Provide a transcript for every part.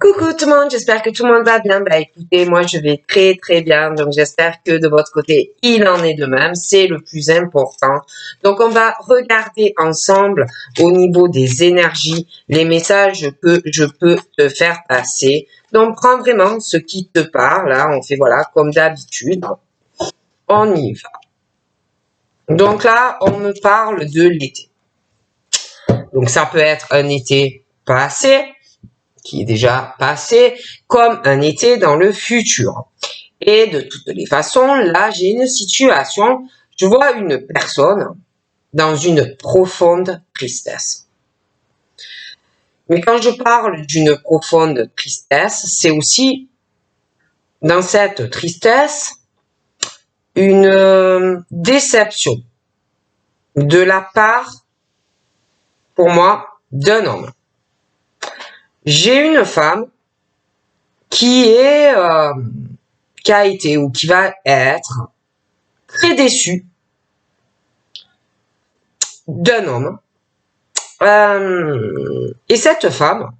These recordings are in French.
Coucou tout le monde, j'espère que tout le monde va bien. Bah écoutez, moi je vais très très bien, donc j'espère que de votre côté il en est de même, c'est le plus important. Donc on va regarder ensemble au niveau des énergies, les messages que je peux te faire passer. Donc prends vraiment ce qui te parle, là on fait voilà comme d'habitude, on y va. Donc là on me parle de l'été. Donc ça peut être un été passé, qui est déjà passé, comme un été dans le futur. Et de toutes les façons, là, j'ai une situation, je vois une personne dans une profonde tristesse. Mais quand je parle d'une profonde tristesse, c'est aussi, dans cette tristesse, une déception de la part, pour moi, d'un homme. J'ai une femme qui a été ou qui va être très déçue d'un homme. Et cette femme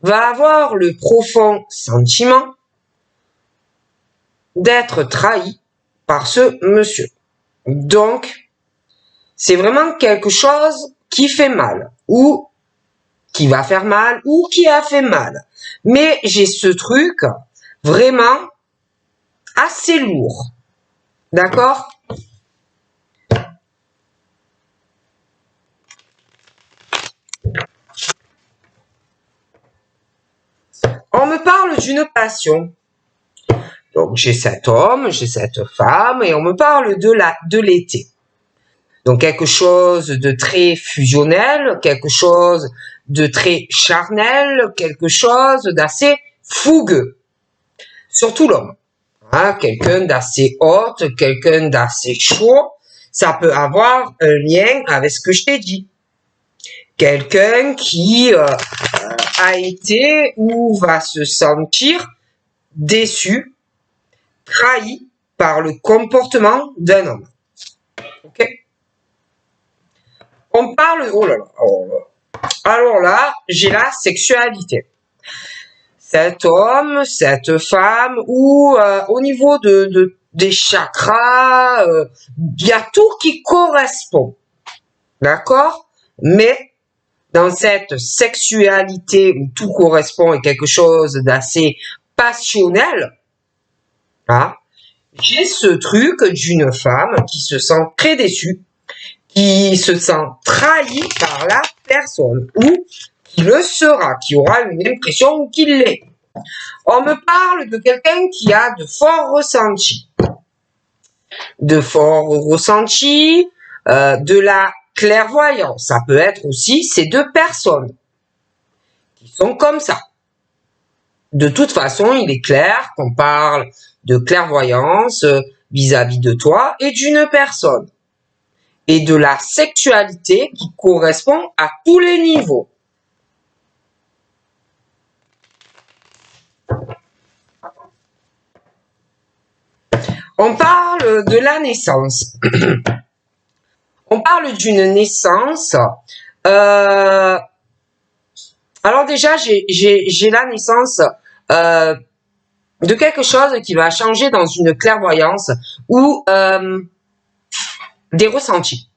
va avoir le profond sentiment d'être trahie par ce monsieur. Donc, c'est vraiment quelque chose qui fait mal, ou qui va faire mal, ou qui a fait mal. Mais j'ai ce truc vraiment assez lourd. D'accord ? On me parle d'une passion. Donc j'ai cet homme, j'ai cette femme, et on me parle de l'été. Donc quelque chose de très fusionnel, quelque chose de très charnel, quelque chose d'assez fougueux. Surtout l'homme. Hein, quelqu'un d'assez haute, quelqu'un d'assez chaud, ça peut avoir un lien avec ce que je t'ai dit. Quelqu'un qui a été ou va se sentir déçu, trahi par le comportement d'un homme. Ok ? On parle... Oh là là. Alors là, j'ai la sexualité. Cet homme, cette femme, ou au niveau des chakras, il y a tout qui correspond. D'accord ? Mais dans cette sexualité où tout correspond et quelque chose d'assez passionnel, hein, j'ai ce truc d'une femme qui se sent très déçue, qui se sent trahi par la personne, ou qui le sera, qui aura une impression ou qui l'est. On me parle de quelqu'un qui a de forts ressentis. De forts ressentis, de la clairvoyance. Ça peut être aussi ces deux personnes qui sont comme ça. De toute façon, il est clair qu'on parle de clairvoyance vis-à-vis de toi et d'une personne. Et de la sexualité qui correspond à tous les niveaux. On parle de la naissance. On parle d'une naissance. Alors déjà, j'ai la naissance de quelque chose qui va changer dans une clairvoyance ou des ressentis.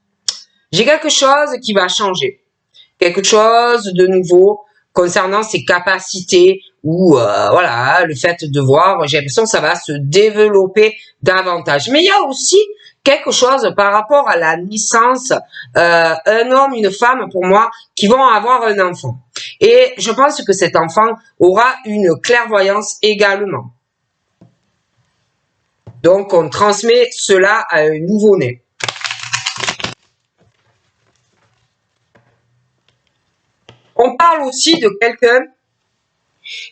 J'ai quelque chose qui va changer. Quelque chose de nouveau concernant ses capacités ou voilà, le fait de voir, j'ai l'impression que ça va se développer davantage. Mais il y a aussi quelque chose par rapport à la naissance, un homme, une femme pour moi, qui vont avoir un enfant. Et je pense que cet enfant aura une clairvoyance également. Donc on transmet cela à un nouveau-né. On parle aussi de quelqu'un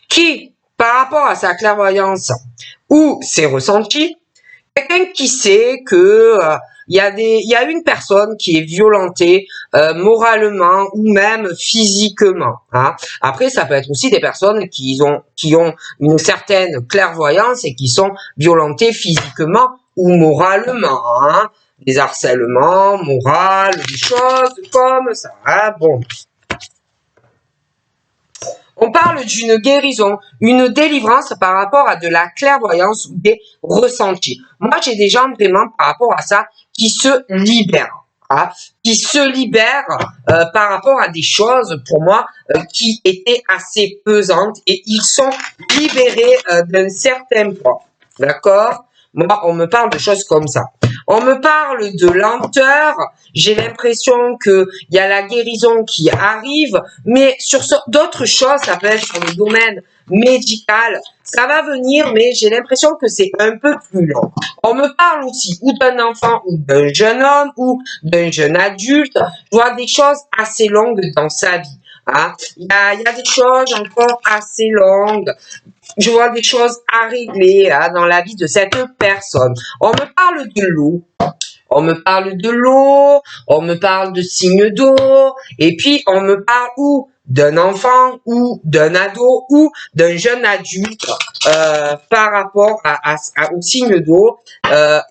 qui, par rapport à sa clairvoyance ou ses ressentis, quelqu'un qui sait que il y a une personne qui est violentée moralement ou même physiquement. Hein. Après, ça peut être aussi des personnes qui ont une certaine clairvoyance et qui sont violentées physiquement ou moralement. Hein. Des harcèlements, morales, des choses comme ça. Hein. Bon. On On parle d'une guérison, une délivrance par rapport à de la clairvoyance ou des ressentis. Moi, j'ai des gens vraiment par rapport à ça qui se libèrent. Hein, qui se libèrent par rapport à des choses, pour moi, qui étaient assez pesantes et ils sont libérés d'un certain poids. D'accord? Moi, on me parle de choses comme ça. On me parle de lenteur. J'ai l'impression que il y a la guérison qui arrive, mais sur d'autres choses, ça peut être sur le domaine médical, ça va venir, mais j'ai l'impression que c'est un peu plus long. On me parle aussi ou d'un enfant ou d'un jeune homme ou d'un jeune adulte. Je vois des choses assez longues dans sa vie. Hein. Il y a des choses encore assez longues. Je vois des choses à régler hein, dans la vie de cette personne. On me parle de l'eau. On me parle de l'eau, on me parle de signes d'eau, et puis on me parle ou d'un enfant, ou d'un ado, ou d'un jeune adulte par rapport aux signes d'eau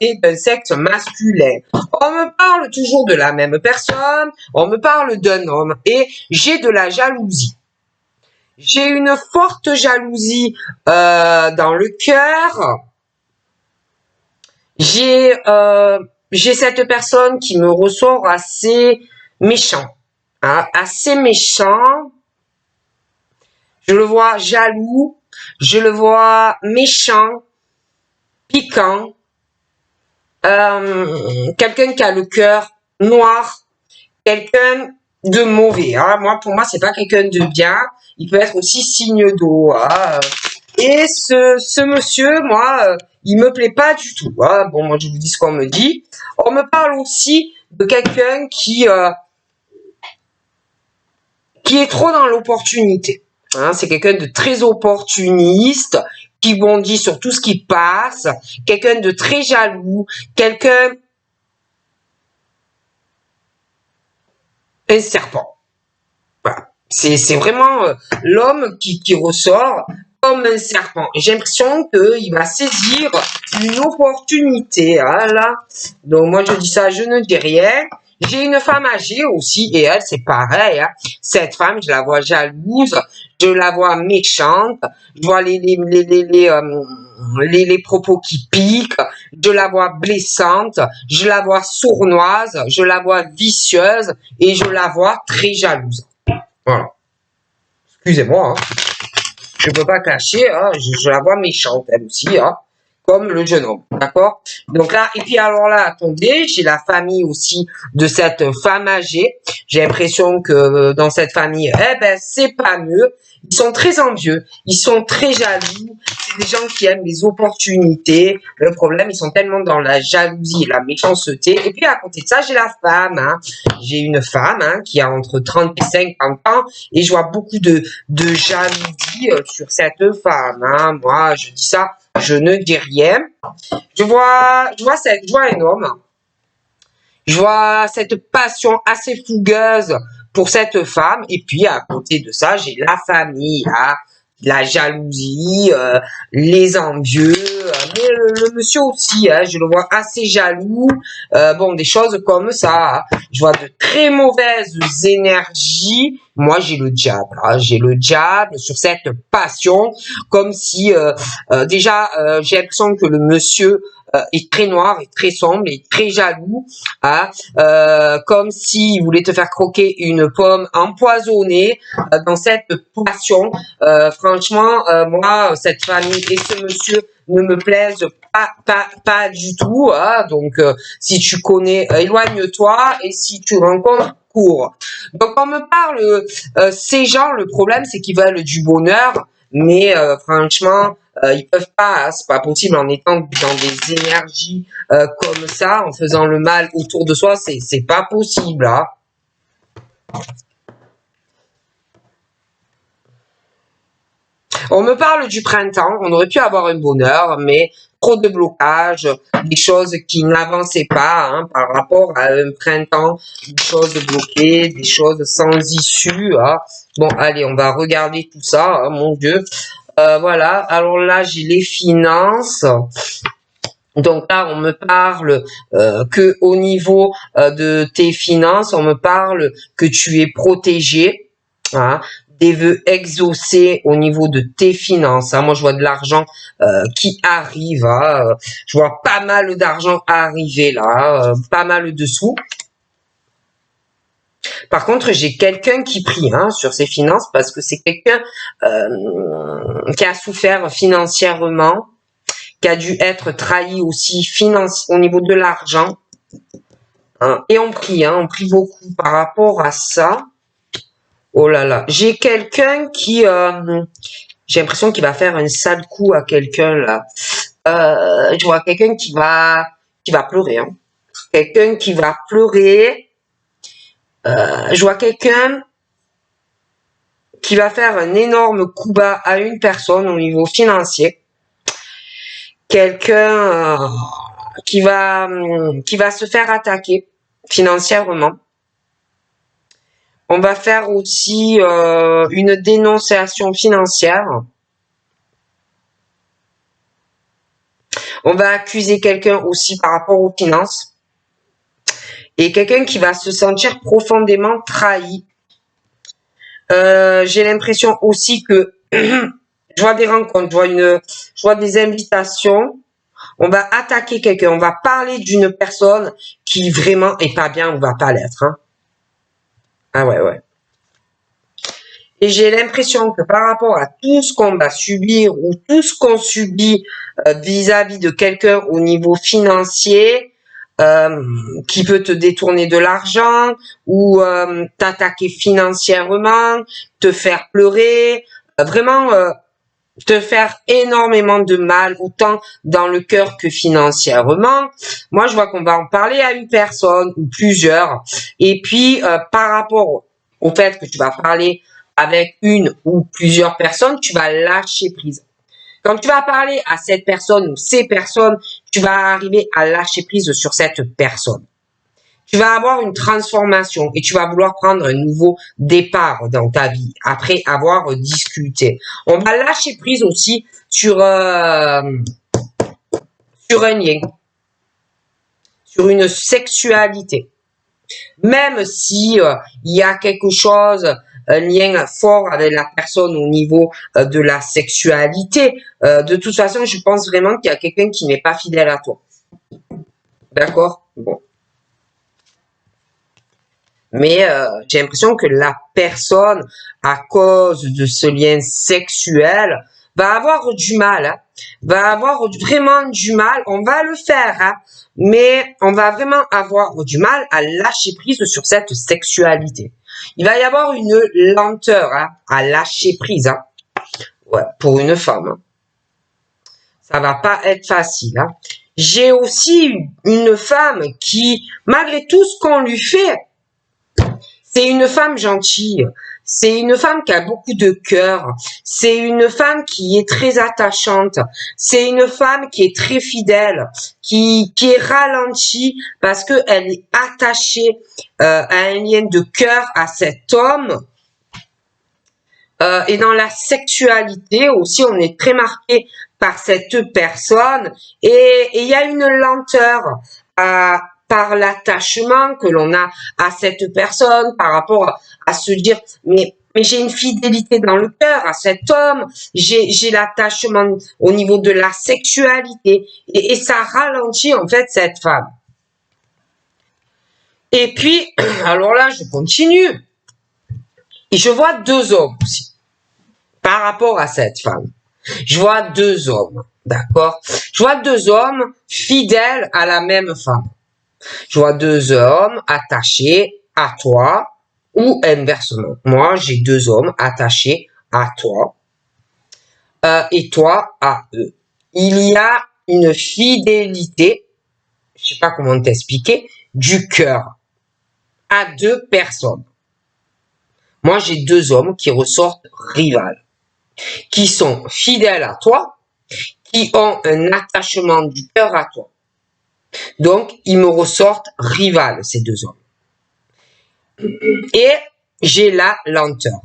et d'un sexe masculin. On me parle toujours de la même personne, on me parle d'un homme, et j'ai de la jalousie. J'ai une forte jalousie dans le cœur. J'ai cette personne qui me ressort assez méchant. Hein, assez méchant. Je le vois jaloux. Je le vois méchant. Piquant. Quelqu'un qui a le cœur noir. Quelqu'un de mauvais. Hein. Pour moi, c'est pas quelqu'un de bien. Il peut être aussi signe d'eau. Hein. Et ce monsieur, moi, il me plaît pas du tout. Hein. Bon, moi, je vous dis ce qu'on me dit. On me parle aussi de quelqu'un qui est trop dans l'opportunité. Hein. C'est quelqu'un de très opportuniste, qui bondit sur tout ce qui passe, quelqu'un de très jaloux, un serpent. Voilà. C'est vraiment l'homme qui ressort comme un serpent. J'ai l'impression qu'il va saisir une opportunité. Hein, là. Donc moi je dis ça, je ne dis rien. J'ai une femme âgée aussi et elle c'est pareil. Hein. Cette femme, je la vois jalouse, je la vois méchante, je vois les propos qui piquent, je la vois blessante, je la vois sournoise, je la vois vicieuse et je la vois très jalouse. Voilà. Excusez-moi. Hein. Je peux pas cacher, hein, je la vois méchante, elle aussi, hein, comme le jeune homme, d'accord? Donc là, et puis alors là, attendez, j'ai la famille aussi de cette femme âgée. J'ai l'impression que dans cette famille, c'est pas mieux. Ils sont très envieux, ils sont très jaloux. C'est des gens qui aiment les opportunités. Le problème, ils sont tellement dans la jalousie et la méchanceté. Et puis à côté de ça, j'ai la femme. Hein. J'ai une femme hein, qui a entre 30 et 50 ans et je vois beaucoup de jalousie sur cette femme. Hein. Moi, je dis ça, je ne dis rien. Je vois un homme. Je vois cette passion assez fougueuse pour cette femme. Et puis, à côté de ça, j'ai la famille, hein, la jalousie, les envieux. Mais le monsieur aussi, hein, je le vois assez jaloux. Bon, des choses comme ça. Hein. Je vois de très mauvaises énergies. Moi, j'ai le diable. Hein, j'ai le diable sur cette passion. Comme si, déjà, j'ai l'impression que le monsieur est très noir, est très sombre, est très jaloux, hein, comme s'il voulait te faire croquer une pomme empoisonnée dans cette passion. Franchement, moi, cette famille et ce monsieur ne me plaisent pas du tout. Hein, donc, si tu connais, éloigne-toi et si tu rencontres, cours. Donc, on me parle, ces gens, le problème, c'est qu'ils veulent du bonheur, mais franchement, ils peuvent pas, hein, c'est pas possible en étant dans des énergies comme ça, en faisant le mal autour de soi, c'est pas possible. Hein. On me parle du printemps, on aurait pu avoir un bonheur, mais trop de blocages, des choses qui n'avançaient pas hein, par rapport à un printemps, des choses bloquées, des choses sans issue. Hein. Bon, allez, on va regarder tout ça, hein, mon Dieu. Voilà, alors là, j'ai les finances. Donc là, on me parle que au niveau de tes finances, on me parle que tu es protégé. Hein, des vœux exaucés au niveau de tes finances. Hein. Moi, je vois de l'argent qui arrive. Hein. Je vois pas mal d'argent arriver là, pas mal de sous. Par contre, j'ai quelqu'un qui prie hein, sur ses finances parce que c'est quelqu'un qui a souffert financièrement, qui a dû être trahi aussi au niveau de l'argent. Hein. Et on prie beaucoup par rapport à ça. Oh là là, j'ai quelqu'un qui, j'ai l'impression qu'il va faire un sale coup à quelqu'un là. Je vois quelqu'un qui va pleurer. Hein. Quelqu'un qui va pleurer. Je vois quelqu'un qui va faire un énorme coup bas à une personne au niveau financier. Quelqu'un qui va se faire attaquer financièrement. On va faire aussi une dénonciation financière. On va accuser quelqu'un aussi par rapport aux finances. Et quelqu'un qui va se sentir profondément trahi. J'ai l'impression aussi que je vois des rencontres, je vois des invitations. On va attaquer quelqu'un, on va parler d'une personne qui vraiment est pas bien ou va pas l'être. Hein. Ah ouais. Et j'ai l'impression que par rapport à tout ce qu'on va subir ou tout ce qu'on subit vis-à-vis de quelqu'un au niveau financier, qui peut te détourner de l'argent ou t'attaquer financièrement, te faire pleurer, vraiment te faire énormément de mal, autant dans le cœur que financièrement. Moi, je vois qu'on va en parler à une personne ou plusieurs. Et puis, par rapport au fait que tu vas parler avec une ou plusieurs personnes, tu vas lâcher prise. Quand tu vas parler à cette personne ou ces personnes, tu vas arriver à lâcher prise sur cette personne. Tu vas avoir une transformation et tu vas vouloir prendre un nouveau départ dans ta vie après avoir discuté. On va lâcher prise aussi sur un lien, sur une sexualité. Même si il y a quelque chose, un lien fort avec la personne au niveau de la sexualité, de toute façon, je pense vraiment qu'il y a quelqu'un qui n'est pas fidèle à toi. D'accord? Bon. Mais j'ai l'impression que la personne, à cause de ce lien sexuel, va avoir du mal, hein, va avoir vraiment du mal. On va le faire, hein, mais on va vraiment avoir du mal à lâcher prise sur cette sexualité. Il va y avoir une lenteur hein, à lâcher prise hein, ouais, pour une femme. Hein. Ça va pas être facile. Hein. J'ai aussi une femme qui, malgré tout ce qu'on lui fait, c'est une femme gentille. C'est une femme qui a beaucoup de cœur. C'est une femme qui est très attachante. C'est une femme qui est très fidèle, qui est ralentie parce qu'elle est attachée à un lien de cœur à cet homme. Et dans la sexualité aussi, on est très marqué par cette personne. Et il y a une lenteur par l'attachement que l'on a à cette personne, par rapport à se dire, mais j'ai une fidélité dans le cœur à cet homme, j'ai l'attachement au niveau de la sexualité, et ça ralentit en fait cette femme. Et puis, alors là, je continue, et je vois deux hommes aussi, par rapport à cette femme. Je vois deux hommes, d'accord? Je vois deux hommes fidèles à la même femme. Je vois deux hommes attachés à toi ou inversement. Moi, j'ai deux hommes attachés à toi et toi à eux. Il y a une fidélité, je sais pas comment t'expliquer, du cœur à deux personnes. Moi, j'ai deux hommes qui ressortent rivales, qui sont fidèles à toi, qui ont un attachement du cœur à toi. Donc, ils me ressortent rivales, ces deux hommes. Et j'ai la lenteur.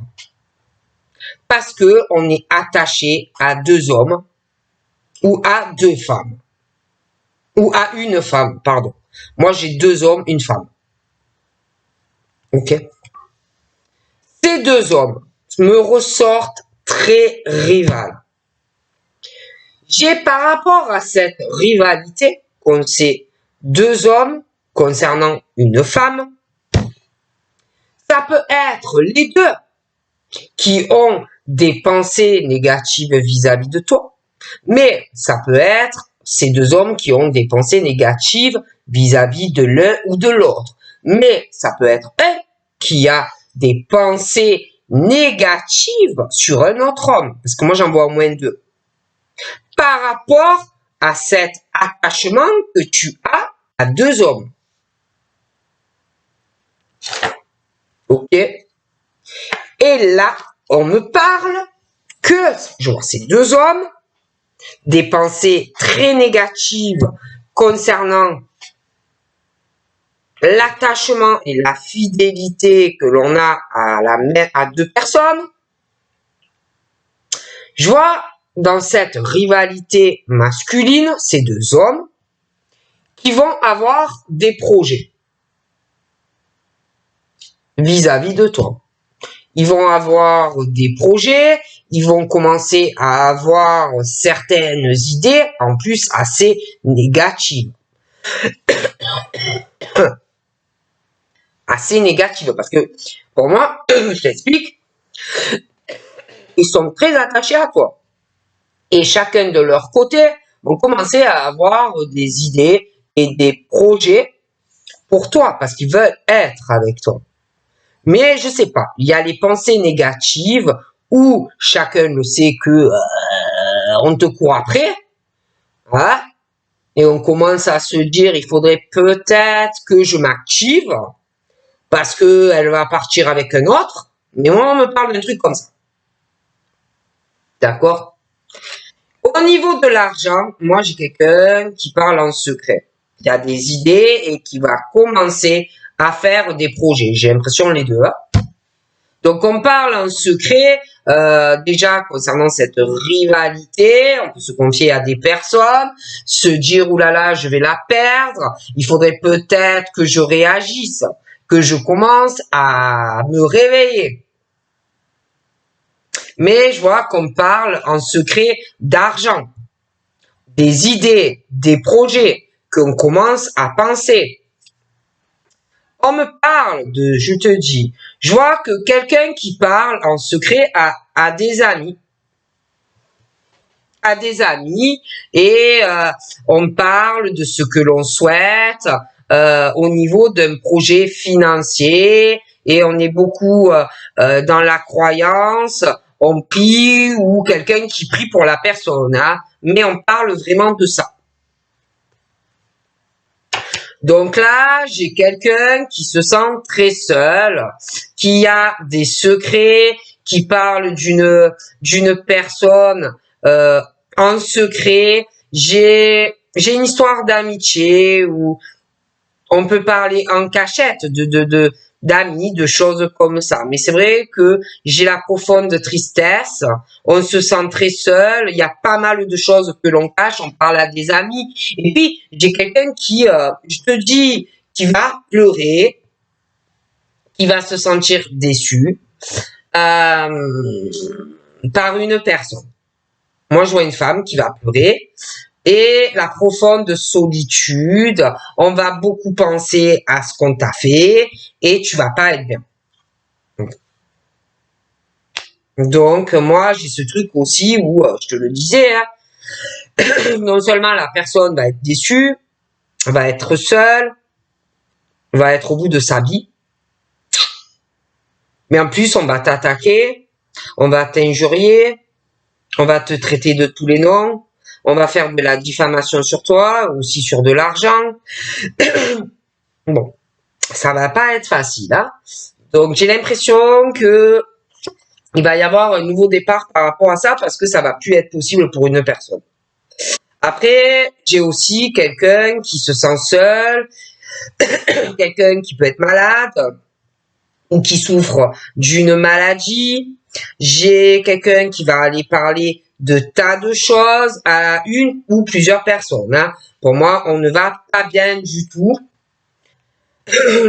Parce que on est attaché à deux hommes ou à deux femmes. Ou à une femme, pardon. Moi, j'ai deux hommes, une femme. Ok? Ces deux hommes me ressortent très rivales. J'ai par rapport à cette rivalité, qu'on sait deux hommes concernant une femme, ça peut être les deux qui ont des pensées négatives vis-à-vis de toi, mais ça peut être ces deux hommes qui ont des pensées négatives vis-à-vis de l'un ou de l'autre. Mais ça peut être un qui a des pensées négatives sur un autre homme, parce que moi j'en vois au moins deux, par rapport à cet attachement que tu as à deux hommes. Ok? Et là, on me parle que je vois ces deux hommes, des pensées très négatives concernant l'attachement et la fidélité que l'on a à deux personnes. Je vois dans cette rivalité masculine ces deux hommes qui vont avoir des projets vis-à-vis de toi. Ils vont avoir des projets, ils vont commencer à avoir certaines idées, en plus assez négatives. Assez négatives, parce que pour moi, je t'explique, ils sont très attachés à toi. Et chacun de leur côté vont commencer à avoir des idées et des projets pour toi, parce qu'ils veulent être avec toi. Mais je sais pas, il y a les pensées négatives où chacun le sait que on te court après, hein, et on commence à se dire il faudrait peut-être que je m'active parce que elle va partir avec un autre. Mais moi on me parle d'un truc comme ça, d'accord? Au niveau de l'argent, moi j'ai quelqu'un qui parle en secret. Il y a des idées et qui va commencer à faire des projets. J'ai l'impression les deux. Hein. Donc on parle en secret, déjà concernant cette rivalité, on peut se confier à des personnes, se dire oulala, je vais la perdre, il faudrait peut-être que je réagisse, que je commence à me réveiller. Mais je vois qu'on parle en secret d'argent, des idées, des projets qu'on commence à penser. On me parle de, je te dis, je vois que quelqu'un qui parle en secret à des amis, et on parle de ce que l'on souhaite au niveau d'un projet financier et on est beaucoup dans la croyance, on prie ou quelqu'un qui prie pour la personne, hein, mais on parle vraiment de ça. Donc là, j'ai quelqu'un qui se sent très seul, qui a des secrets, qui parle d'une personne en secret. J'ai une histoire d'amitié où on peut parler en cachette d'amis, de choses comme ça. Mais c'est vrai que j'ai la profonde tristesse, on se sent très seul, il y a pas mal de choses que l'on cache, on parle à des amis. Et puis, j'ai quelqu'un qui, je te dis, qui va pleurer, qui va se sentir déçu par une personne. Moi, je vois une femme qui va pleurer. Et la profonde solitude, on va beaucoup penser à ce qu'on t'a fait et tu vas pas être bien. Donc, moi, j'ai ce truc aussi où, je te le disais, hein, non seulement la personne va être déçue, va être seule, va être au bout de sa vie, mais en plus, on va t'attaquer, on va t'injurier, on va te traiter de tous les noms, on va faire de la diffamation sur toi, aussi sur de l'argent. Bon, ça va pas être facile, hein. Donc j'ai l'impression que il va y avoir un nouveau départ par rapport à ça parce que ça va plus être possible pour une personne. Après, j'ai aussi quelqu'un qui se sent seul, quelqu'un qui peut être malade ou qui souffre d'une maladie. J'ai quelqu'un qui va aller parler de tas de choses à une ou plusieurs personnes. Hein. Pour moi, on ne va pas bien du tout.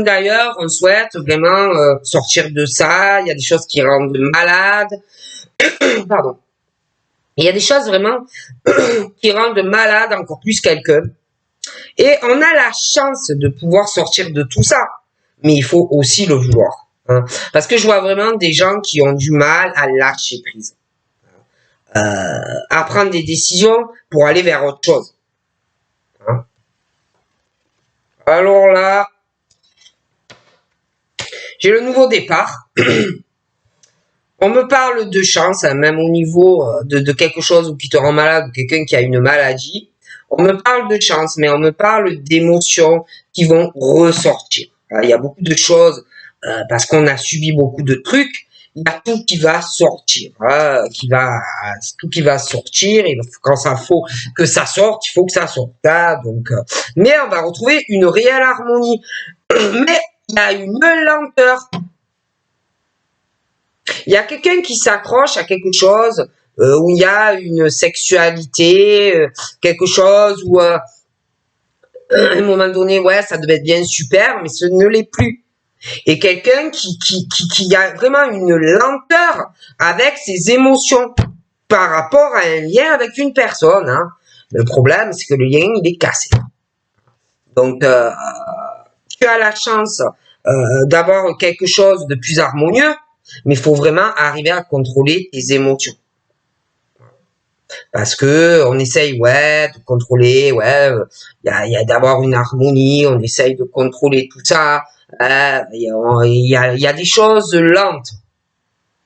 D'ailleurs, on souhaite vraiment sortir de ça. Il y a des choses qui rendent malade. Pardon. Il y a des choses vraiment qui rendent malade encore plus quelqu'un. Et on a la chance de pouvoir sortir de tout ça. Mais il faut aussi le vouloir. Hein. Parce que je vois vraiment des gens qui ont du mal à lâcher prise. À prendre des décisions pour aller vers autre chose. Hein. Alors là, j'ai le nouveau départ. On me parle de chance, hein, même au niveau de quelque chose qui te rend malade, ou quelqu'un qui a une maladie. On me parle de chance, mais on me parle d'émotions qui vont ressortir. Il y a beaucoup de choses, parce qu'on a subi beaucoup de trucs, il y a tout qui va sortir, tout qui va sortir, et quand ça faut que ça sorte, il faut que ça sorte. Donc, mais on va retrouver une réelle harmonie. Mais il y a une lenteur. Il y a quelqu'un qui s'accroche à quelque chose où il y a une sexualité, quelque chose où à un moment donné, ouais, ça devait être bien super, mais ce ne l'est plus. Et quelqu'un qui a vraiment une lenteur avec ses émotions par rapport à un lien avec une personne. Hein. Le problème, c'est que le lien, il est cassé. Donc, tu as la chance d'avoir quelque chose de plus harmonieux, mais il faut vraiment arriver à contrôler tes émotions. Parce que on essaye, ouais, de contrôler, ouais, il y a d'avoir une harmonie, on essaye de contrôler tout ça. Il y a des choses lentes.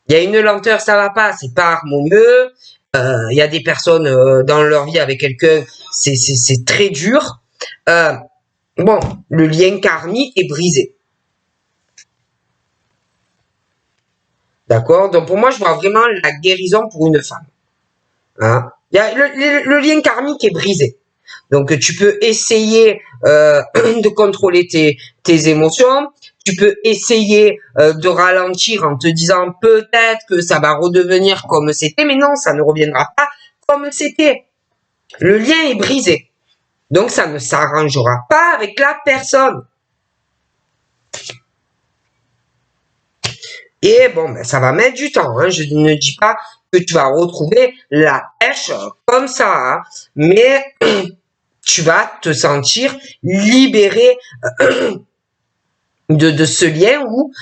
Il y a une lenteur, ça va pas, c'est pas harmonieux. Il y a des personnes dans leur vie avec quelqu'un, c'est très dur. Bon, le lien karmique est brisé. D'accord? Donc pour moi, je vois vraiment la guérison pour une femme. Hein? Il y a le lien karmique est brisé. Donc tu peux essayer de contrôler tes émotions. Tu peux essayer de ralentir en te disant peut-être que ça va redevenir comme c'était, mais non, ça ne reviendra pas comme c'était. Le lien est brisé. Donc ça ne s'arrangera pas avec la personne. Et bon, ben, ça va mettre du temps. Hein. Je ne dis pas que tu vas retrouver la pêche comme ça, hein. Mais tu vas te sentir libéré de ce lien où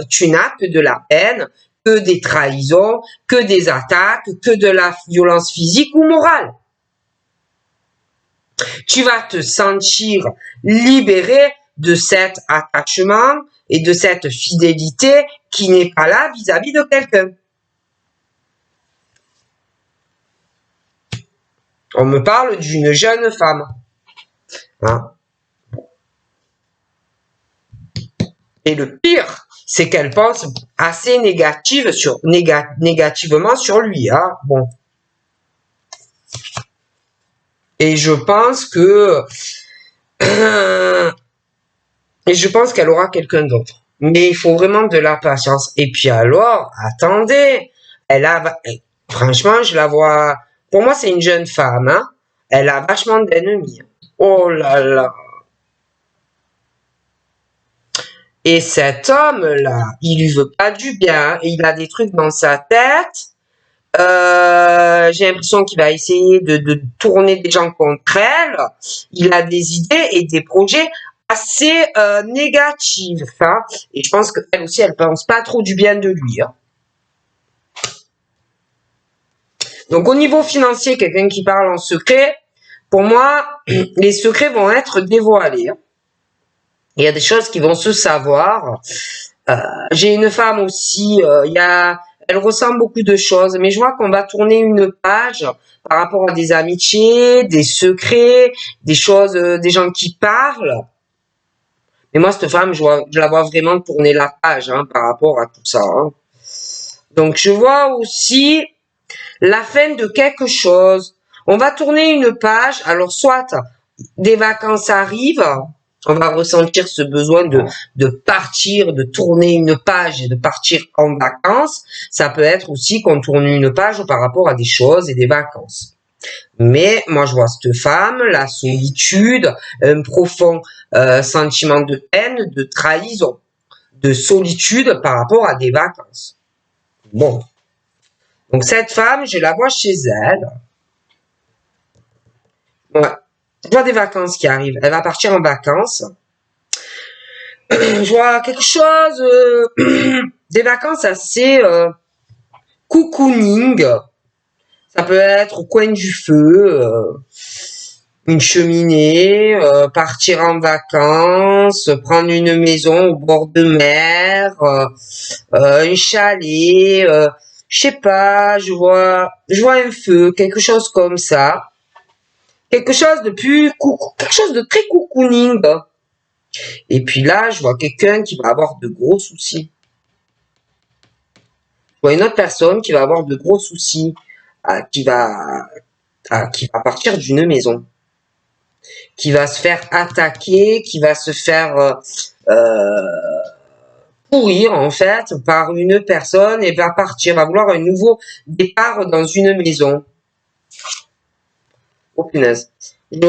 tu n'as que de la peine, que des trahisons, que des attaques, que de la violence physique ou morale. Tu vas te sentir libéré de cet attachement et de cette fidélité qui n'est pas là vis-à-vis de quelqu'un. On me parle d'une jeune femme. Hein? Et le pire, c'est qu'elle pense assez négativement sur lui. Hein? Bon. Et je pense que qu'elle aura quelqu'un d'autre. Mais il faut vraiment de la patience. Et puis alors, attendez, franchement, je la vois. Pour moi, c'est une jeune femme. Hein? Elle a vachement d'ennemis. Oh là là. Et cet homme-là, il lui veut pas du bien. Et il a des trucs dans sa tête. J'ai l'impression qu'il va essayer de tourner des gens contre elle. Il a des idées et des projets assez négatifs. Hein. Et je pense qu'elle aussi, elle pense pas trop du bien de lui. Hein. Donc au niveau financier, quelqu'un qui parle en secret, pour moi, les secrets vont être dévoilés. Hein. Il y a des choses qui vont se savoir. J'ai une femme aussi, elle ressent beaucoup de choses, mais je vois qu'on va tourner une page par rapport à des amitiés, des secrets, des choses, des gens qui parlent. Mais moi, cette femme, je la vois vraiment tourner la page hein, par rapport à tout ça. Hein. Donc, je vois aussi la fin de quelque chose. On va tourner une page. Alors, soit des vacances arrivent, on va ressentir ce besoin de partir, de tourner une page et de partir en vacances. Ça peut être aussi qu'on tourne une page par rapport à des choses et des vacances. Mais moi, je vois cette femme, la solitude, un profond sentiment de peine, de trahison, de solitude par rapport à des vacances. Bon. Donc cette femme, je la vois chez elle. Ouais. Je vois des vacances qui arrivent. Elle va partir en vacances. Je vois quelque chose, des vacances assez cocooning. Ça peut être au coin du feu, une cheminée, partir en vacances, prendre une maison au bord de mer, un chalet, je sais pas, je vois un feu, quelque chose comme ça. Quelque chose de quelque chose de très cocooning. Et puis là, je vois quelqu'un qui va avoir de gros soucis. Je vois une autre personne qui va avoir de gros soucis, qui va partir d'une maison, qui va se faire attaquer, qui va se faire pourrir en fait par une personne et va partir, va vouloir un nouveau départ dans une maison. Oh punaise. Je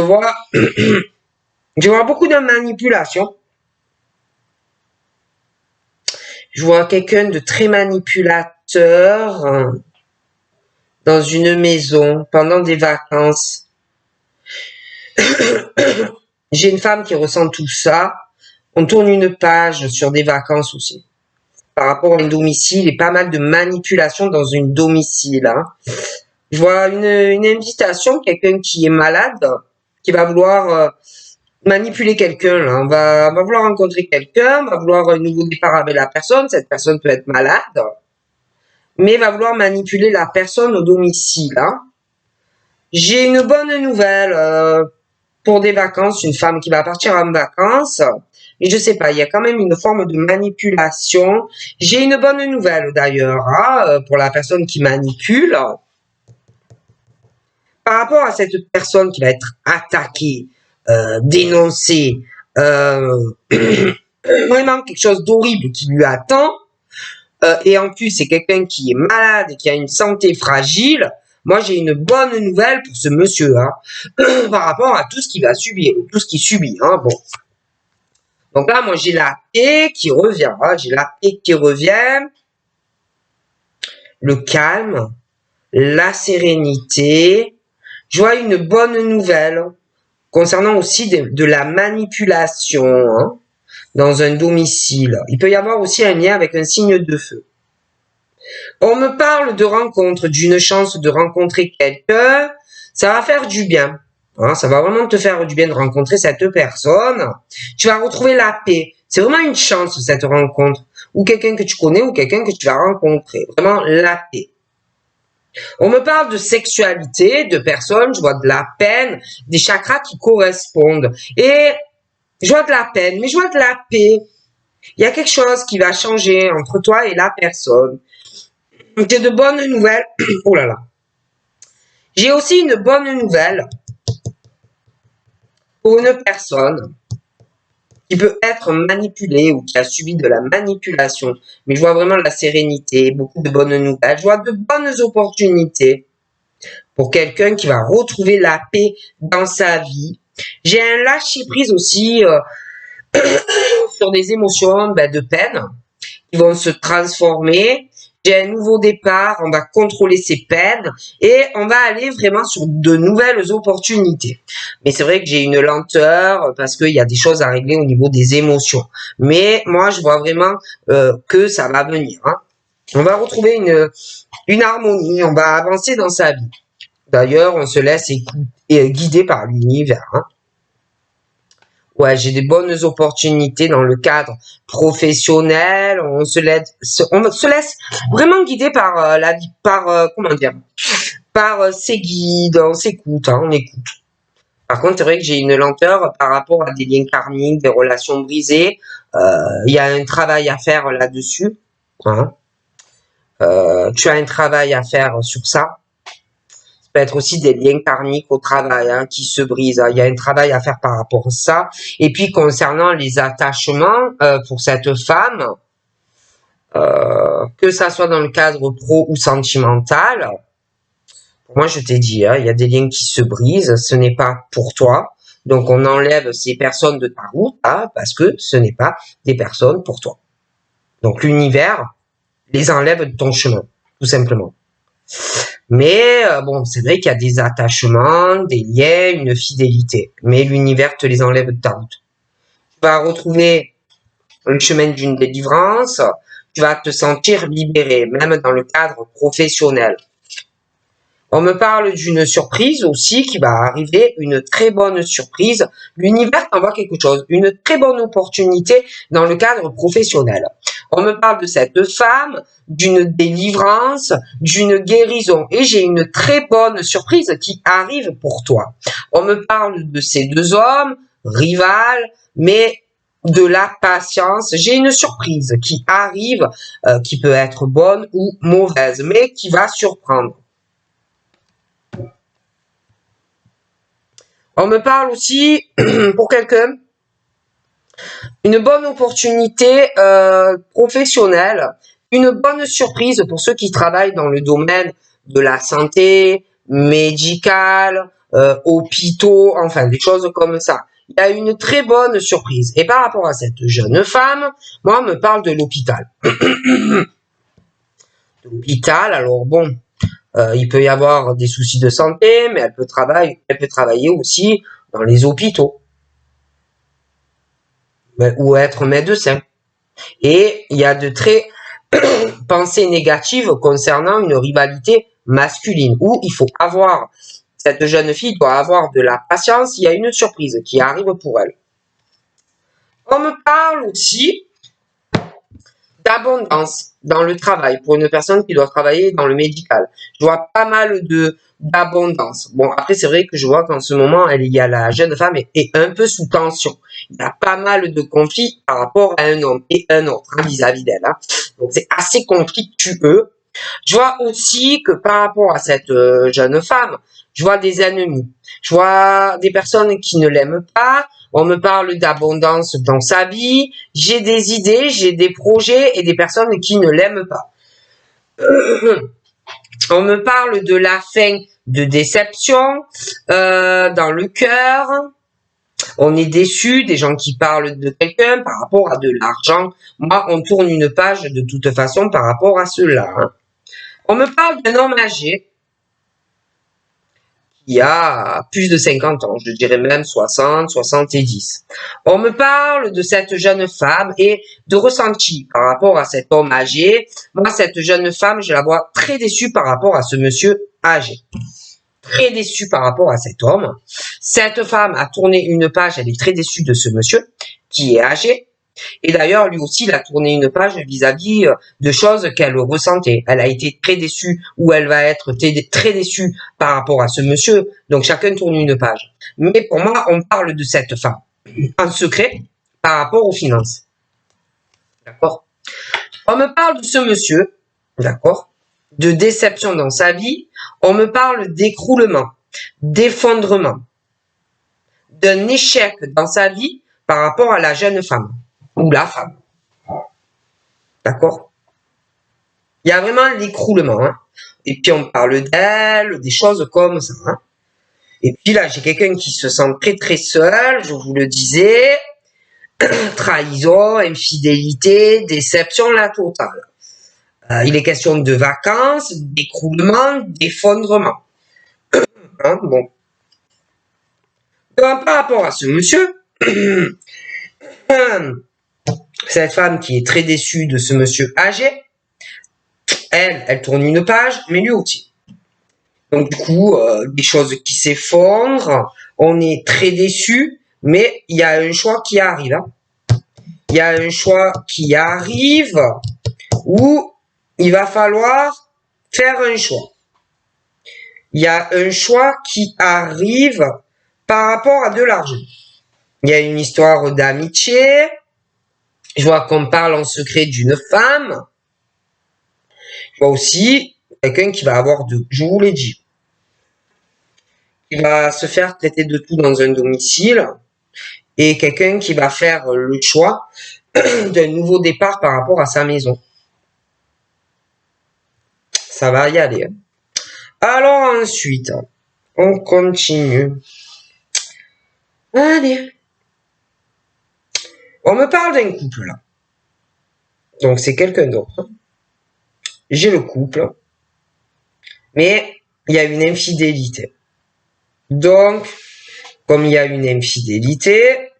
vois beaucoup de manipulation. Je vois quelqu'un de très manipulateur dans une maison pendant des vacances. J'ai une femme qui ressent tout ça. On tourne une page sur des vacances aussi. Par rapport à un domicile et pas mal de manipulation dans une domicile. Hein. Je vois une invitation, quelqu'un qui est malade, qui va vouloir manipuler quelqu'un. Là. On va vouloir rencontrer quelqu'un, va vouloir un nouveau départ avec la personne. Cette personne peut être malade, mais va vouloir manipuler la personne au domicile. Hein. J'ai une bonne nouvelle pour des vacances, une femme qui va partir en vacances. Mais je sais pas, il y a quand même une forme de manipulation. J'ai une bonne nouvelle d'ailleurs hein, pour la personne qui manipule. Par rapport à cette personne qui va être attaquée, dénoncée, vraiment quelque chose d'horrible qui lui attend, et en plus c'est quelqu'un qui est malade et qui a une santé fragile, moi j'ai une bonne nouvelle pour ce monsieur hein, par rapport à tout ce qu'il va subir, tout ce qu'il subit. Hein, bon. Donc là, moi j'ai la paix qui revient, hein, j'ai la paix qui revient, le calme, la sérénité. Je vois une bonne nouvelle concernant aussi de la manipulation hein, dans un domicile. Il peut y avoir aussi un lien avec un signe de feu. On me parle de rencontre, d'une chance de rencontrer quelqu'un, ça va faire du bien. Hein, ça va vraiment te faire du bien de rencontrer cette personne. Tu vas retrouver la paix. C'est vraiment une chance cette rencontre. Ou quelqu'un que tu connais ou quelqu'un que tu vas rencontrer. Vraiment la paix. On me parle de sexualité, de personnes, je vois de la peine, des chakras qui correspondent. Et je vois de la peine, mais je vois de la paix. Il y a quelque chose qui va changer entre toi et la personne. J'ai de bonnes nouvelles. Oh là là. J'ai aussi une bonne nouvelle pour une personne qui peut être manipulée ou qui a subi de la manipulation. Mais je vois vraiment la sérénité, beaucoup de bonnes nouvelles. Je vois de bonnes opportunités pour quelqu'un qui va retrouver la paix dans sa vie. J'ai un lâcher-prise aussi sur des émotions de peine qui vont se transformer. J'ai un nouveau départ, on va contrôler ses peines et on va aller vraiment sur de nouvelles opportunités. Mais c'est vrai que j'ai une lenteur parce qu'il y a des choses à régler au niveau des émotions. Mais moi, je vois vraiment que ça va venir. Hein. On va retrouver une harmonie, on va avancer dans sa vie. D'ailleurs, on se laisse guider par l'univers. Hein. Ouais, j'ai des bonnes opportunités dans le cadre professionnel. On se laisse vraiment guider par la vie, comment dire, par ses guides. On s'écoute, hein, on écoute. Par contre, c'est vrai que j'ai une lenteur par rapport à des liens karmiques, des relations brisées. Il y a un travail à faire là-dessus. Hein. Tu as un travail à faire sur ça. Peut être aussi des liens karmiques au travail hein, qui se brisent. Hein. Il y a un travail à faire par rapport à ça. Et puis concernant les attachements pour cette femme, que ça soit dans le cadre pro ou sentimental, Pour moi, je t'ai dit, hein, il y a des liens qui se brisent, ce n'est pas pour toi. Donc, on enlève ces personnes de ta route, hein, parce que ce n'est pas des personnes pour toi. Donc, l'univers les enlève de ton chemin, tout simplement. Mais bon, c'est vrai qu'il y a des attachements, des liens, une fidélité. Mais l'univers te les enlève de ta route. Tu vas retrouver le chemin d'une délivrance, tu vas te sentir libéré, même dans le cadre professionnel. On me parle d'une surprise aussi qui va arriver, une très bonne surprise. L'univers t'envoie quelque chose, une très bonne opportunité dans le cadre professionnel. On me parle de cette femme, d'une délivrance, d'une guérison. Et j'ai une très bonne surprise qui arrive pour toi. On me parle de ces deux hommes, rivales, mais de la patience. J'ai une surprise qui arrive, qui peut être bonne ou mauvaise, mais qui va surprendre. On me parle aussi, pour quelqu'un, une bonne opportunité professionnelle, une bonne surprise pour ceux qui travaillent dans le domaine de la santé, médicale, hôpitaux, enfin des choses comme ça. Il y a une très bonne surprise. Et par rapport à cette jeune femme, moi, on me parle de l'hôpital. De l'hôpital, alors bon, il peut y avoir des soucis de santé, mais elle peut travailler aussi dans les hôpitaux ou être médecin. Et il y a de très pensées négatives concernant une rivalité masculine où il faut avoir, cette jeune fille doit avoir de la patience, il y a une surprise qui arrive pour elle. On me parle aussi d'abondance dans le travail pour une personne qui doit travailler dans le médical. Je vois pas mal d'abondance. Bon, après, c'est vrai que je vois qu'en ce moment, la jeune femme est un peu sous tension. Il y a pas mal de conflits par rapport à un homme et un autre vis-à-vis d'elle. Hein. Donc, c'est assez conflictueux. Je vois aussi que par rapport à cette jeune femme, je vois des ennemis. Je vois des personnes qui ne l'aiment pas. On me parle d'abondance dans sa vie. J'ai des idées, j'ai des projets et des personnes qui ne l'aiment pas. On me parle de la fin de déception dans le cœur. On est déçu, des gens qui parlent de quelqu'un par rapport à de l'argent. Moi, on tourne une page de toute façon par rapport à cela. Hein. On me parle d'un homme âgé qui a plus de 50 ans, je dirais même 60, 70. On me parle de cette jeune femme et de ressenti par rapport à cet homme âgé. Moi, cette jeune femme, je la vois très déçue par rapport à ce monsieur âgé. Très déçue par rapport à cet homme. Cette femme a tourné une page, elle est très déçue de ce monsieur qui est âgé. Et d'ailleurs, lui aussi, il a tourné une page vis-à-vis de choses qu'elle ressentait. Elle a été très déçue ou elle va être très déçue par rapport à ce monsieur. Donc, chacun tourne une page. Mais pour moi, on parle de cette femme en secret par rapport aux finances. D'accord? On me parle de ce monsieur, d'accord? De déception dans sa vie. On me parle d'écroulement, d'effondrement, d'un échec dans sa vie par rapport à la jeune femme. Ou la femme. D'accord? Il y a vraiment l'écroulement. Hein. Et puis on parle d'elle, des choses comme ça. Hein. Et puis là, j'ai quelqu'un qui se sent très très seul, je vous le disais. Trahison, infidélité, déception, la totale. Il est question de vacances, d'écroulement, d'effondrement. Hein, bon. Donc, par rapport à ce monsieur, cette femme qui est très déçue de ce monsieur âgé, elle tourne une page, mais lui aussi. Donc du coup, des choses qui s'effondrent, on est très déçu, mais il y a un choix qui arrive. Hein. Il y a un choix qui arrive où il va falloir faire un choix. Il y a un choix qui arrive par rapport à de l'argent. Il y a une histoire d'amitié. Je vois qu'on parle en secret d'une femme. Je vois aussi quelqu'un qui va avoir je vous l'ai dit, qui va se faire traiter de tout dans un domicile et quelqu'un qui va faire le choix d'un nouveau départ par rapport à sa maison. Ça va y aller. Alors ensuite, on continue. Allez. On me parle d'un couple là. Donc c'est quelqu'un d'autre. J'ai le couple. Mais il y a une infidélité. Donc, comme il y a une infidélité,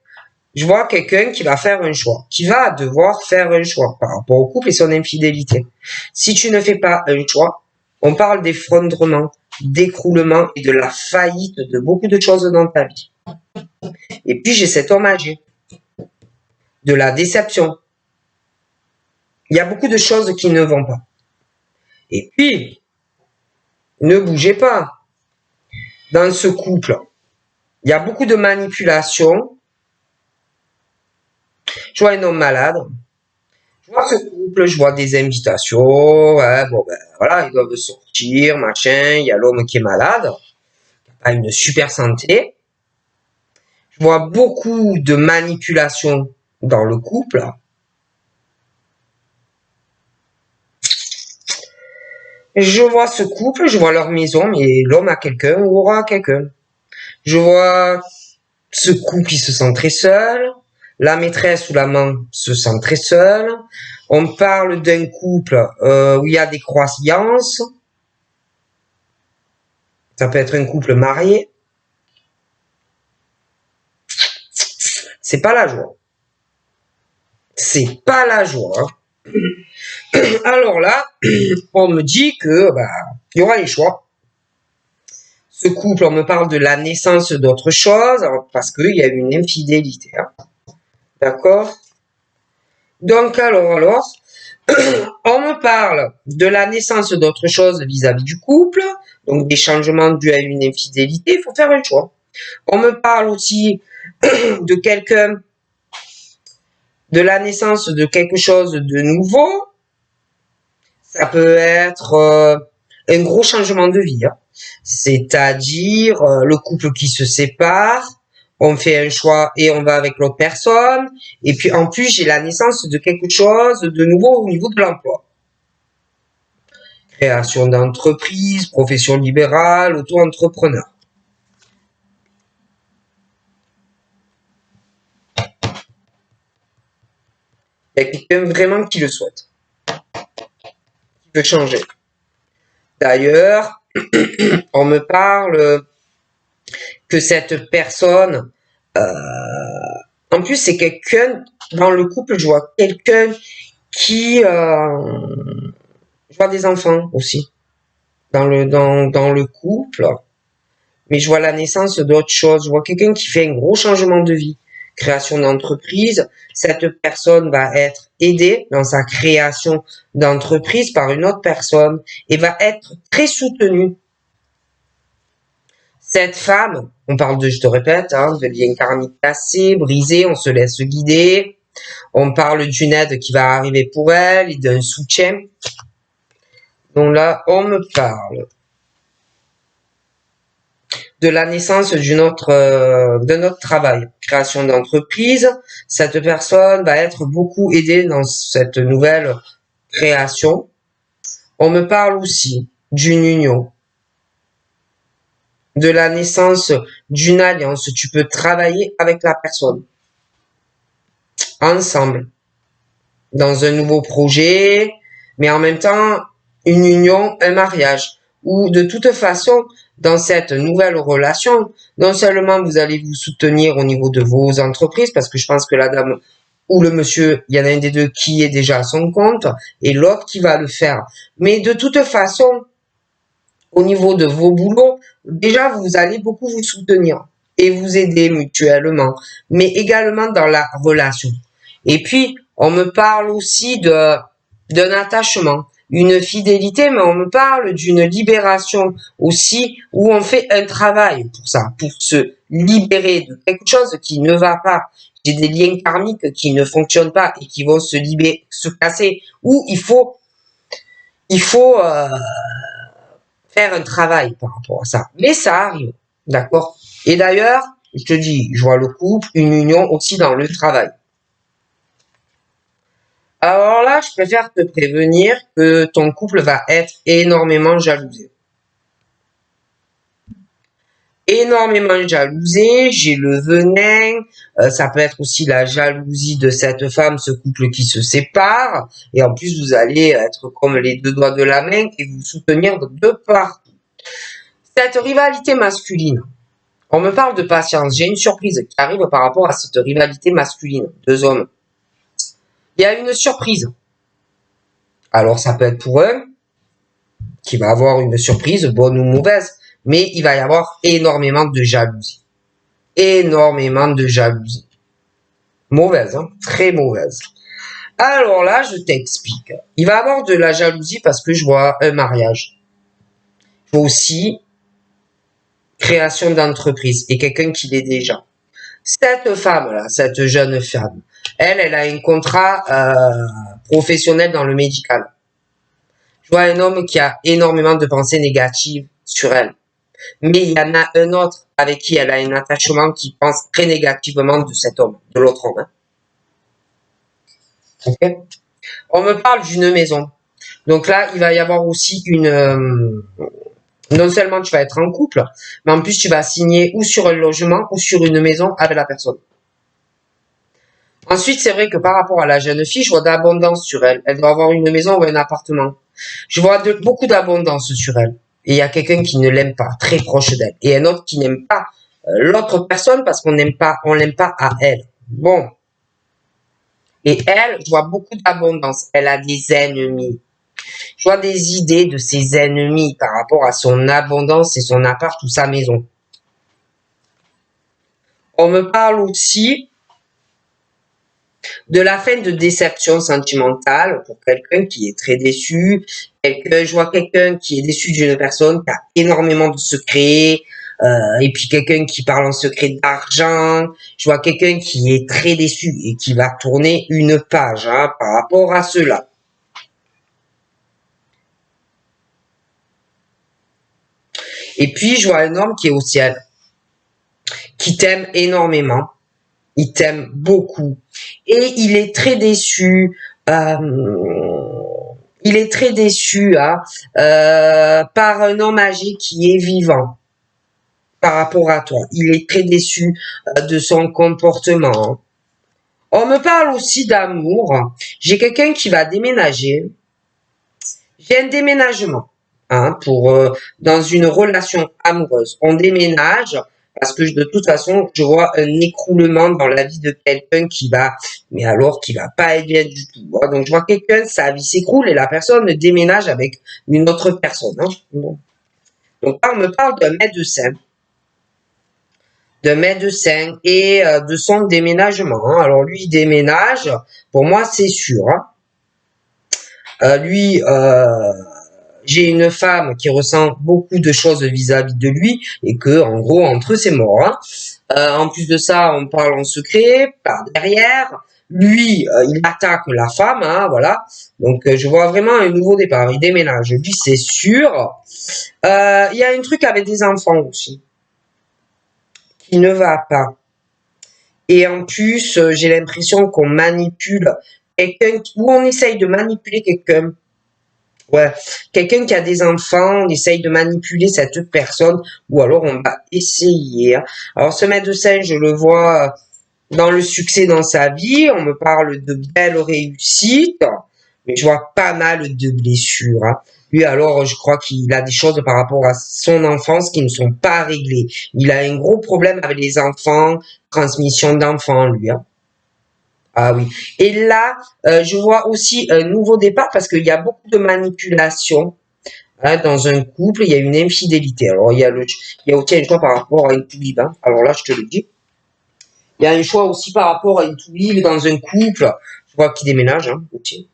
je vois quelqu'un qui va faire un choix, qui va devoir faire un choix par rapport au couple et son infidélité. Si tu ne fais pas un choix, on parle d'effondrement, d'écroulement et de la faillite de beaucoup de choses dans ta vie. Et puis j'ai cet homme âgé, de la déception. Il y a beaucoup de choses qui ne vont pas. Et puis, ne bougez pas. Dans ce couple, il y a beaucoup de manipulation. Je vois un homme malade. Je vois ce couple, je vois des invitations. Ouais, bon, ben voilà, ils doivent sortir, machin. Il y a l'homme qui est malade, qui n'a pas une super santé. Je vois beaucoup de manipulation dans le couple. Je vois ce couple, je vois leur maison, mais l'homme a quelqu'un ou aura quelqu'un. Je vois ce couple qui se sent très seul. La maîtresse ou l'amant se sent très seul. On parle d'un couple où il y a des croyances. Ça peut être un couple marié. C'est pas la joie. C'est pas la joie. Alors là, on me dit que il y aura les choix. Ce couple, on me parle de la naissance d'autre chose, parce qu'il y a une infidélité. Hein. D'accord? Donc alors, on me parle de la naissance d'autre chose vis-à-vis du couple, donc des changements dus à une infidélité, il faut faire un choix. On me parle aussi de quelqu'un, de la naissance de quelque chose de nouveau. Ça peut être un gros changement de vie, hein. C'est-à-dire le couple qui se sépare, on fait un choix et on va avec l'autre personne, et puis en plus j'ai la naissance de quelque chose de nouveau au niveau de l'emploi. Création d'entreprise, profession libérale, auto-entrepreneur. Il y a quelqu'un vraiment qui le souhaite, qui veut changer. D'ailleurs, on me parle que cette personne, en plus c'est quelqu'un, dans le couple, je vois quelqu'un qui, je vois des enfants aussi, dans le couple, mais je vois la naissance d'autres choses, je vois quelqu'un qui fait un gros changement de vie, création d'entreprise, cette personne va être aidée dans sa création d'entreprise par une autre personne et va être très soutenue. Cette femme, on parle de, je te répète, hein, de lien karmique cassé, brisé, on se laisse guider. On parle d'une aide qui va arriver pour elle et d'un soutien. Donc là, on me parle de la naissance de notre travail, création d'entreprise. Cette personne va être beaucoup aidée dans cette nouvelle création. On me parle aussi d'une union, de la naissance d'une alliance. Tu peux travailler avec la personne ensemble dans un nouveau projet, mais en même temps une union, un mariage. Ou de toute façon, dans cette nouvelle relation, non seulement vous allez vous soutenir au niveau de vos entreprises, parce que je pense que la dame ou le monsieur, il y en a un des deux qui est déjà à son compte, et l'autre qui va le faire. Mais de toute façon, au niveau de vos boulots, déjà vous allez beaucoup vous soutenir et vous aider mutuellement, mais également dans la relation. Et puis, on me parle aussi d'un attachement, une fidélité, mais on me parle d'une libération aussi, où on fait un travail pour ça, pour se libérer de quelque chose qui ne va pas. J'ai des liens karmiques qui ne fonctionnent pas et qui vont se libérer, se casser, où il faut faire un travail par rapport à ça. Mais ça arrive, d'accord? Et d'ailleurs, je te dis, je vois le couple, une union aussi dans le travail. Alors là, je préfère te prévenir que ton couple va être énormément jalousé. énormément jalousé, j'ai le venin, ça peut être aussi la jalousie de cette femme, ce couple qui se sépare, et en plus vous allez être comme les deux doigts de la main et vous soutenir de partout. Cette rivalité masculine, on me parle de patience, j'ai une surprise qui arrive par rapport à cette rivalité masculine, deux hommes. Il y a une surprise. Alors ça peut être pour un qui va avoir une surprise, bonne ou mauvaise, mais il va y avoir énormément de jalousie. Énormément de jalousie. Mauvaise, hein, très mauvaise. Alors là, je t'explique. Il va y avoir de la jalousie parce que je vois un mariage. Je vois aussi création d'entreprise et quelqu'un qui l'est déjà. Cette femme-là, cette jeune femme, elle a un contrat professionnel dans le médical. Je vois un homme qui a énormément de pensées négatives sur elle. Mais il y en a un autre avec qui elle a un attachement qui pense très négativement de cet homme, de l'autre homme. Hein. Okay. On me parle d'une maison. Donc là, il va y avoir aussi une... non seulement tu vas être en couple, mais en plus tu vas signer ou sur un logement ou sur une maison avec la personne. Ensuite, c'est vrai que par rapport à la jeune fille, je vois d'abondance sur elle. Elle doit avoir une maison ou un appartement. Je vois beaucoup d'abondance sur elle. Et il y a quelqu'un qui ne l'aime pas, très proche d'elle. Et un autre qui n'aime pas l'autre personne parce qu'on l'aime pas à elle. Bon. Et elle, je vois beaucoup d'abondance. Elle a des ennemis. Je vois des idées de ses ennemis par rapport à son abondance et son appart ou sa maison. On me parle aussi de la fin de déception sentimentale pour quelqu'un qui est très déçu. Je vois quelqu'un qui est déçu d'une personne qui a énormément de secrets. Et puis quelqu'un qui parle en secret d'argent. Je vois quelqu'un qui est très déçu et qui va tourner une page par rapport à cela. Et puis je vois un homme qui est au ciel, qui t'aime énormément. Il t'aime beaucoup. Et il est très déçu. Il est très déçu par un homme âgé qui est vivant par rapport à toi. Il est très déçu de son comportement. On me parle aussi d'amour. J'ai quelqu'un qui va déménager. J'ai un déménagement pour dans une relation amoureuse. On déménage parce que de toute façon, je vois un écroulement dans la vie de quelqu'un qui va pas être bien du tout. Donc je vois quelqu'un, sa vie s'écroule et la personne déménage avec une autre personne. Bon. Donc là, on me parle d'un médecin et de son déménagement. Alors lui, il déménage. Pour moi, c'est sûr. J'ai une femme qui ressent beaucoup de choses vis-à-vis de lui et que, en gros, entre eux, c'est mort. En plus de ça, on parle en secret, par derrière. Lui, il attaque la femme, voilà. Donc, je vois vraiment un nouveau départ. Il déménage. Lui, c'est sûr. Il y a un truc avec des enfants aussi qui ne va pas. Et en plus, j'ai l'impression qu'on manipule quelqu'un, ou on essaye de manipuler quelqu'un. Ouais, quelqu'un qui a des enfants, on essaye de manipuler cette personne, ou alors on va essayer. Alors ce médecin, je le vois dans le succès dans sa vie, on me parle de belles réussites, mais je vois pas mal de blessures. Lui alors, je crois qu'il a des choses par rapport à son enfance qui ne sont pas réglées. Il a un gros problème avec les enfants, transmission d'enfants, lui. Ah oui. Et là, je vois aussi un nouveau départ parce qu'il y a beaucoup de manipulation dans un couple. Il y a une infidélité. Alors, il y a aussi un choix par rapport à une toubib. Alors là, je te le dis. Il y a un choix aussi par rapport à une toubib dans un couple. Je vois qu'il déménage. Aussi.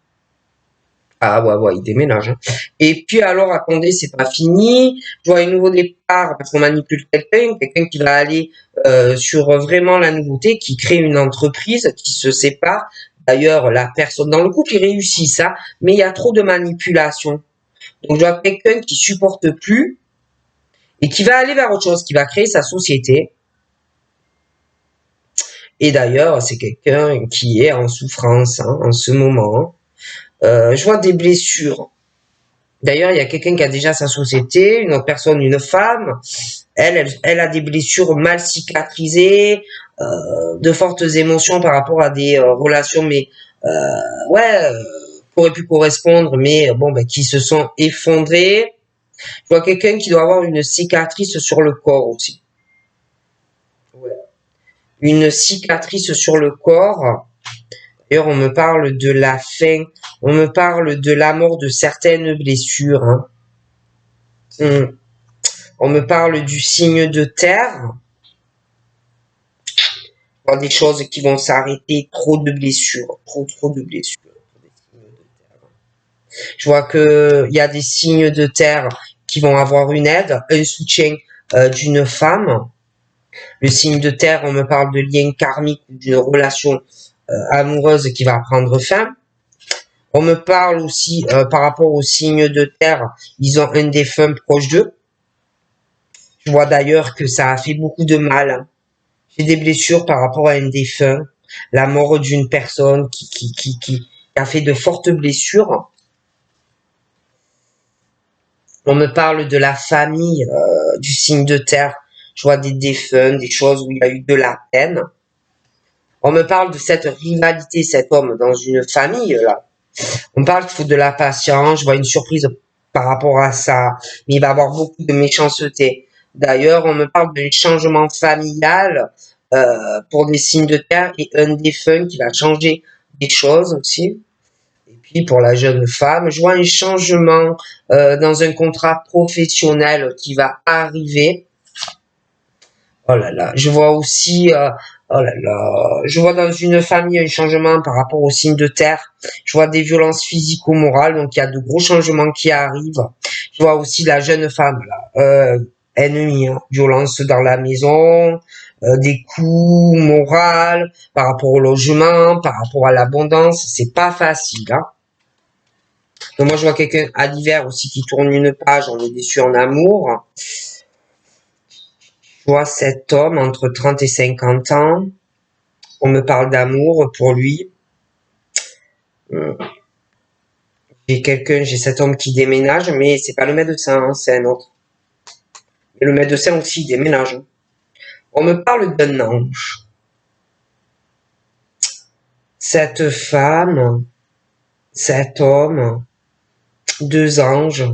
Ah ouais, il déménage. Et puis alors, attendez, c'est pas fini. Je vois un nouveau départ parce qu'on manipule quelqu'un qui va aller sur vraiment la nouveauté, qui crée une entreprise, qui se sépare. D'ailleurs, la personne dans le couple, il réussit ça, mais il y a trop de manipulation. Donc, je vois quelqu'un qui supporte plus et qui va aller vers autre chose, qui va créer sa société. Et d'ailleurs, c'est quelqu'un qui est en souffrance en ce moment. Je vois des blessures. D'ailleurs, il y a quelqu'un qui a déjà sa société, une autre personne, une femme. Elle a des blessures mal cicatrisées, de fortes émotions par rapport à des relations, mais ouais, qui auraient pu correspondre, mais bon, ben, qui se sont effondrées. Je vois quelqu'un qui doit avoir une cicatrice sur le corps aussi. Ouais. Une cicatrice sur le corps. D'ailleurs, on me parle de la fin, on me parle de la mort de certaines blessures. Hein. On me parle du signe de terre. Des choses qui vont s'arrêter, trop de blessures, trop de blessures. Je vois que il y a des signes de terre qui vont avoir une aide, un soutien d'une femme. Le signe de terre, on me parle de lien karmique, d'une relation amoureuse qui va prendre fin. On me parle aussi par rapport aux signes de terre, ils ont un défunt proche d'eux. Je vois d'ailleurs que ça a fait beaucoup de mal. J'ai des blessures par rapport à un défunt, la mort d'une personne qui a fait de fortes blessures. On me parle de la famille, du signe de terre. Je vois des défunts, des choses où il y a eu de la peine. On me parle de cette rivalité, cet homme dans une famille, là. On parle qu'il faut de la patience. Je vois une surprise par rapport à ça. Mais il va y avoir beaucoup de méchanceté. D'ailleurs, on me parle d'un changement familial pour des signes de terre et un défunt qui va changer des choses aussi. Et puis pour la jeune femme, je vois un changement dans un contrat professionnel qui va arriver. Oh là là, je vois aussi, oh là là, je vois dans une famille un changement par rapport aux signes de terre. Je vois des violences physico-morales, donc il y a de gros changements qui arrivent. Je vois aussi la jeune femme là, ennemie, hein, violence dans la maison, des coups moraux par rapport au logement, par rapport à l'abondance, c'est pas facile. Hein. Donc moi je vois quelqu'un à l'hiver aussi qui tourne une page, on est déçu en amour. Je vois cet homme entre 30 et 50 ans. On me parle d'amour pour lui. J'ai cet homme qui déménage, mais c'est pas le médecin, hein, c'est un autre. Et le médecin aussi déménage. On me parle d'un ange. Cette femme, cet homme, deux anges,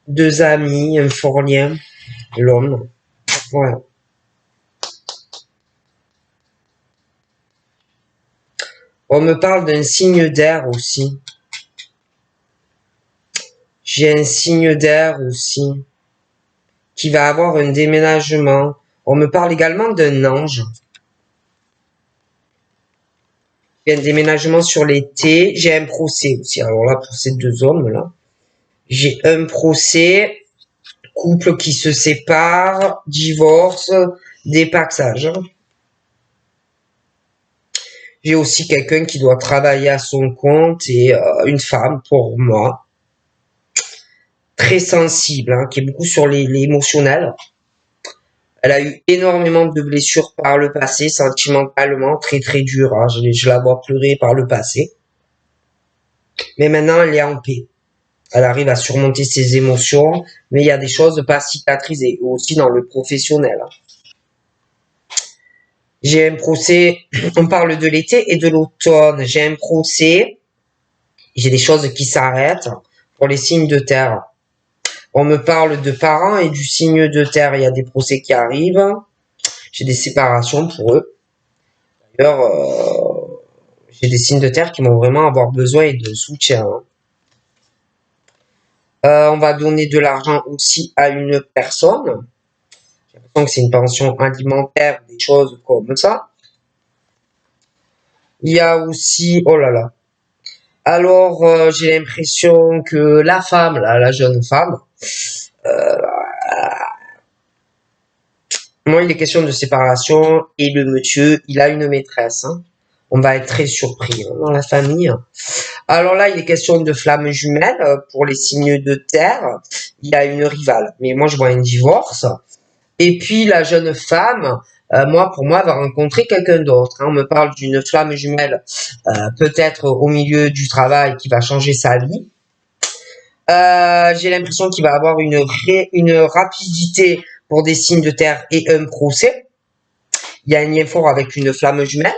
deux amis, un fort lien, l'homme. Voilà. On me parle d'un signe d'air aussi. J'ai un signe d'air aussi qui va avoir un déménagement. On me parle également d'un ange. J'ai un déménagement sur l'été. J'ai un procès aussi. Alors là, pour ces deux hommes-là, j'ai un procès, couple qui se sépare, divorce, dépaxage. J'ai aussi quelqu'un qui doit travailler à son compte et une femme pour moi très sensible, hein, qui est beaucoup sur l'émotionnel. Elle a eu énormément de blessures par le passé, sentimentalement, très très dur. Hein. Je la vois pleurer par le passé. Mais maintenant, elle est en paix. Elle arrive à surmonter ses émotions, mais il y a des choses pas cicatrisées, aussi dans le professionnel. J'ai un procès, on parle de l'été et de l'automne. J'ai un procès, j'ai des choses qui s'arrêtent pour les signes de terre. On me parle de parents et du signe de terre. Il y a des procès qui arrivent. J'ai des séparations pour eux. D'ailleurs, j'ai des signes de terre qui vont vraiment avoir besoin de soutien. On va donner de l'argent aussi à une personne. J'ai l'impression que c'est une pension alimentaire, des choses comme ça. Il y a aussi, oh là là. Alors, j'ai l'impression que la femme, là, la jeune femme, moi, il est question de séparation et le monsieur, il a une maîtresse. Hein. On va être très surpris hein, dans la famille. Alors là, il est question de flammes jumelles pour les signes de terre. Il y a une rivale, mais moi, je vois un divorce. Et puis, la jeune femme, pour moi, va rencontrer quelqu'un d'autre. Hein. On me parle d'une flamme jumelle, peut-être au milieu du travail, qui va changer sa vie. J'ai l'impression qu'il va avoir une rapidité pour des signes de terre et un procès. Il y a un lien fort avec une flamme jumelle.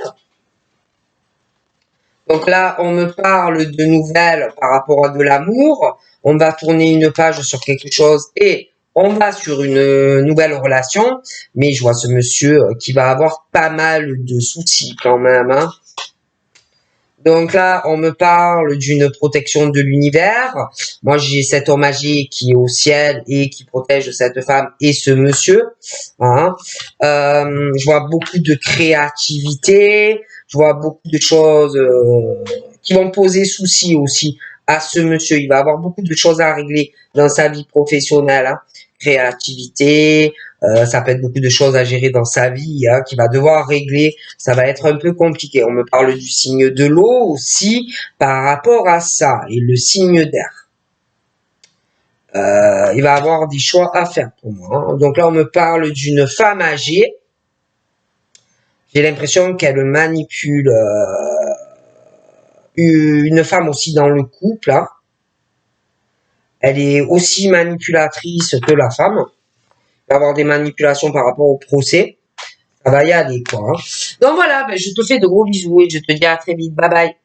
Donc là, on me parle de nouvelles par rapport à de l'amour. On va tourner une page sur quelque chose et on va sur une nouvelle relation. Mais je vois ce monsieur qui va avoir pas mal de soucis quand même, hein. Donc là, on me parle d'une protection de l'univers. Moi, j'ai cet homme âgé qui est au ciel et qui protège cette femme et ce monsieur, hein. Je vois beaucoup de créativité. Je vois beaucoup de choses qui vont poser souci aussi à ce monsieur. Il va avoir beaucoup de choses à régler dans sa vie professionnelle, hein. Créativité, ça peut être beaucoup de choses à gérer dans sa vie, hein, qu'il va devoir régler. Ça va être un peu compliqué. On me parle du signe de l'eau aussi par rapport à ça et le signe d'air. Il va avoir des choix à faire pour moi, hein. Donc là, on me parle d'une femme âgée. J'ai l'impression qu'elle manipule une femme aussi dans le couple, hein. Elle est aussi manipulatrice que la femme. Il va avoir des manipulations par rapport au procès. Ça va y aller, quoi, hein. Donc voilà, ben, je te fais de gros bisous et je te dis à très vite. Bye bye.